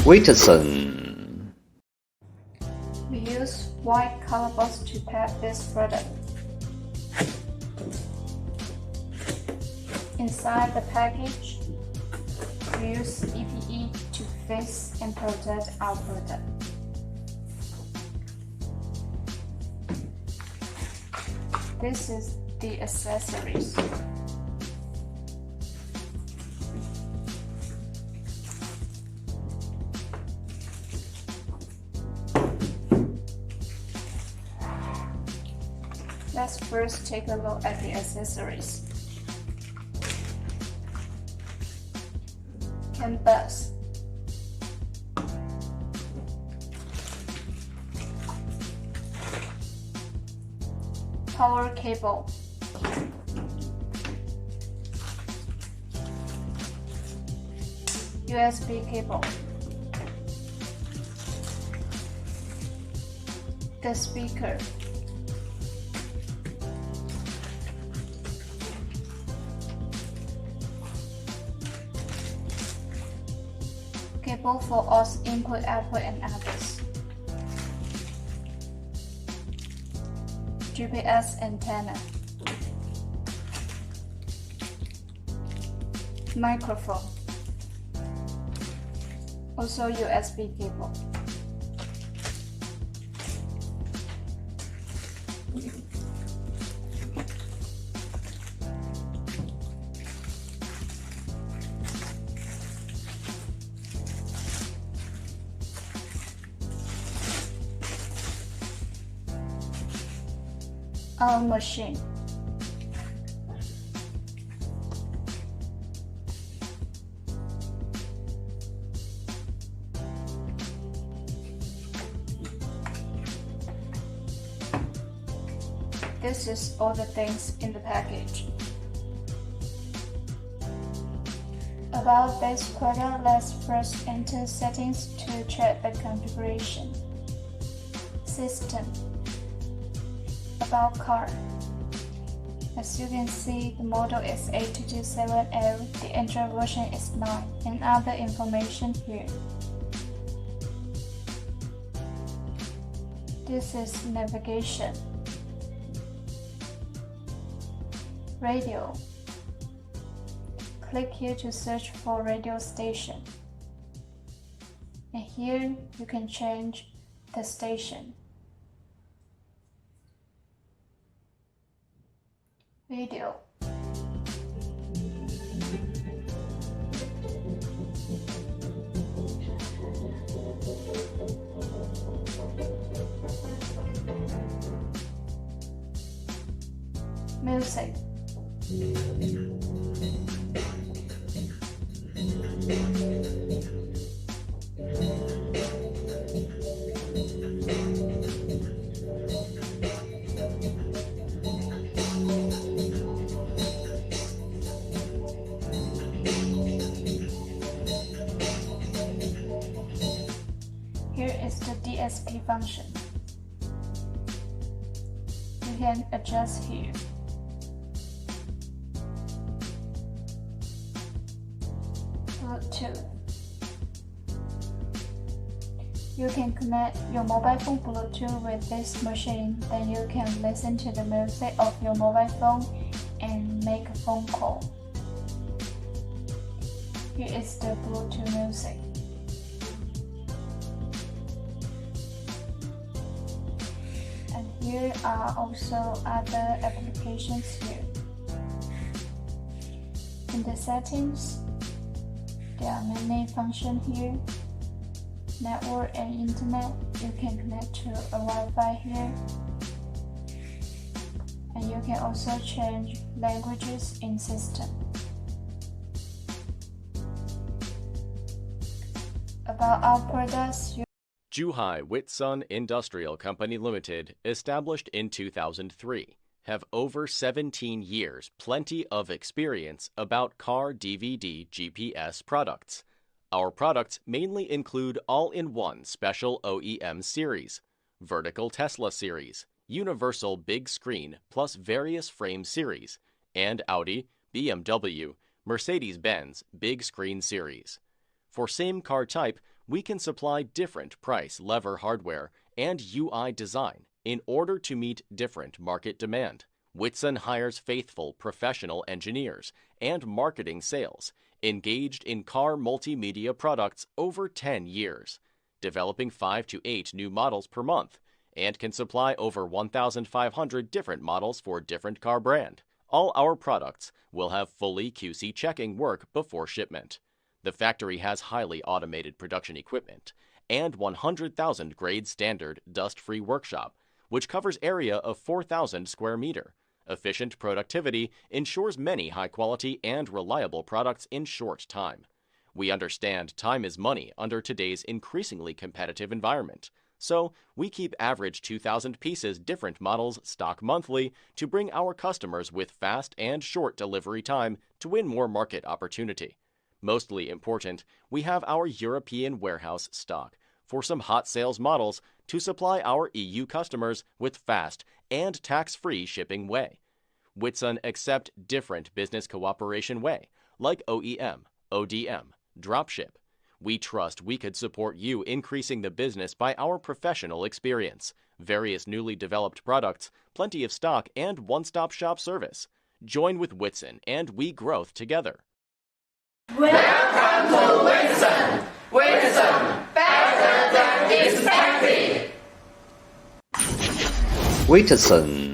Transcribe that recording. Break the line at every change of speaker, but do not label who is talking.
WITSON.
We use white color box to pack this product. Inside the package, we use EPE to fix and protect our product. This is the accessories. Let's first take a look at the accessories. CAN bus, power cable, USB cable, the speaker, cable for aux input, output, and others, GPS antenna, microphone, also USB cable. Our machine. This is all the things in the package. About this product, let's first enter settings to check the configuration. System. About car. As you can see, the model is 8227L, the Android version is 9, and other information here. This is navigation. Radio. Click here to search for radio station. And here you can change the station. Video. Music. Here is the DSP function. You can adjust here. Bluetooth. You can connect your mobile phone Bluetooth with this machine, then you can listen to the music of your mobile phone and make a phone call. Here is the Bluetooth music. And here are also other applications here. In the settings, there are many functions here. Network and internet, you can connect to a Wi-Fi here. And you can also change languages in system. About our products,
Zhuhai WITSON Industrial Company Limited, established in 2003, have over 17 years, plenty of experience about car DVD GPS products. Our products mainly include all-in-one special OEM series, vertical Tesla series, universal big screen plus various frame series, and Audi, BMW, Mercedes-Benz big screen series. For same car type, we can supply different price lever hardware and UI design in order to meet different market demand. WITSON hires faithful professional engineers and marketing sales engaged in car multimedia products over 10 years, developing 5 to 8 new models per month, and can supply over 1,500 different models for different car brand. All our products will have fully QC checking work before shipment. The factory has highly automated production equipment and 100,000 grade standard dust-free workshop, which covers area of 4,000 square meter. Efficient productivity ensures many high-quality and reliable products in short time. We understand time is money under today's increasingly competitive environment, so we keep average 2,000 pieces different models stock monthly to bring our customers with fast and short delivery time to win more market opportunity. Mostly important, we have our European warehouse stock for some hot sales models to supply our EU customers with fast and tax-free shipping way. WITSON accept different business cooperation way, like OEM, ODM, dropship. We trust we could support you increasing the business by our professional experience, various newly developed products, plenty of stock, and one-stop shop service. Join with WITSON and we growth together.
Welcome to WITSON! WITSON, better than expected!
WITSON